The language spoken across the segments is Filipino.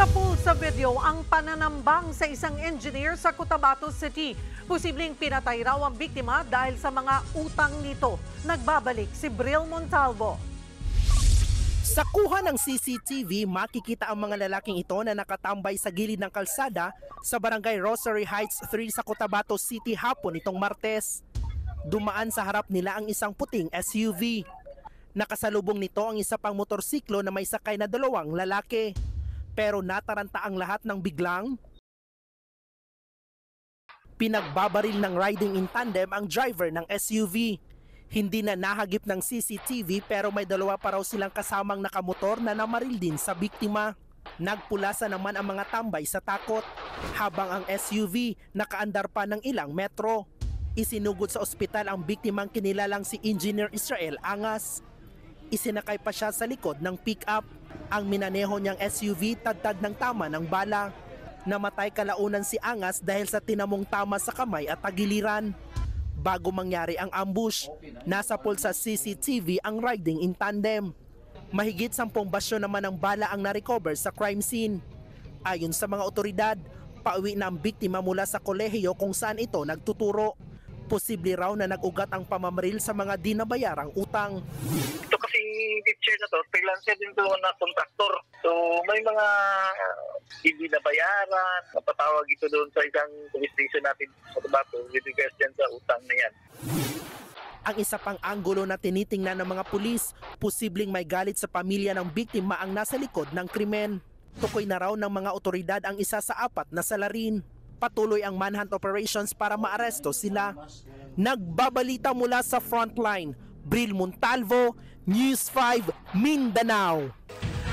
Napul sa video ang pananambang sa isang engineer sa Cotabato City. Posibleng pinatay raw ang biktima dahil sa mga utang nito. Nagbabalik si Bril Montalvo. Sa kuha ng CCTV, makikita ang mga lalaking ito na nakatambay sa gilid ng kalsada sa barangay Rosary Heights 3 sa Cotabato City hapon itong Martes. Dumaan sa harap nila ang isang puting SUV. Nakasalubong nito ang isa pang motorsiklo na may sakay na dalawang lalaki. Pero nataranta ang lahat ng biglang pinagbabaril ng riding in tandem ang driver ng SUV. Hindi na nahagip ng CCTV pero may dalawa pa raw silang kasamang nakamotor na namaril din sa biktima. Nagpulasa naman ang mga tambay sa takot habang ang SUV nakaandar pa ng ilang metro. Isinugod sa ospital ang biktimang kinilalang si Engineer Israel Angas. Isinakay pa siya sa likod ng pick-up. Ang minaneho niyang SUV tadtad ng tama ng bala. Namatay kalaunan si Angas dahil sa tinamong tama sa kamay at tagiliran. Bago mangyari ang ambush, nasa pool sa CCTV ang riding in tandem. Mahigit 10 basyo naman ng bala ang na-recover sa crime scene. Ayon sa mga otoridad, pauwi na ang biktima mula sa kolehiyo kung saan ito nagtuturo. Posible raw na nag-ugat ang pamamaril sa mga di nabayarang utang. Ito kasi teacher na to, freelancer din to na kontraktor. So may mga hindi nabayaran, napatawag ito doon sa isang police station natin sa Cotabato with regards dyan sa utang na yan. Ang isa pang anggulo na tinitingnan ng mga pulis, posibleng may galit sa pamilya ng biktima ang nasa likod ng krimen. Tukoy na raw ng mga otoridad ang isa sa 4 na salarin. Patuloy ang manhunt operations para maaresto sila. Nagbabalita mula sa frontline, Bril Montalvo, News 5, Mindanao.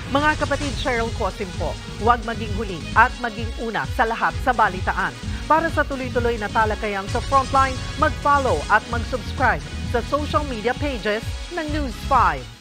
Mga kapatid, Cheryl Cosim po, huwag maging huli at maging una sa lahat sa balitaan. Para sa tuloy-tuloy na talakayang sa Frontline, mag-follow at mag-subscribe sa social media pages ng News 5.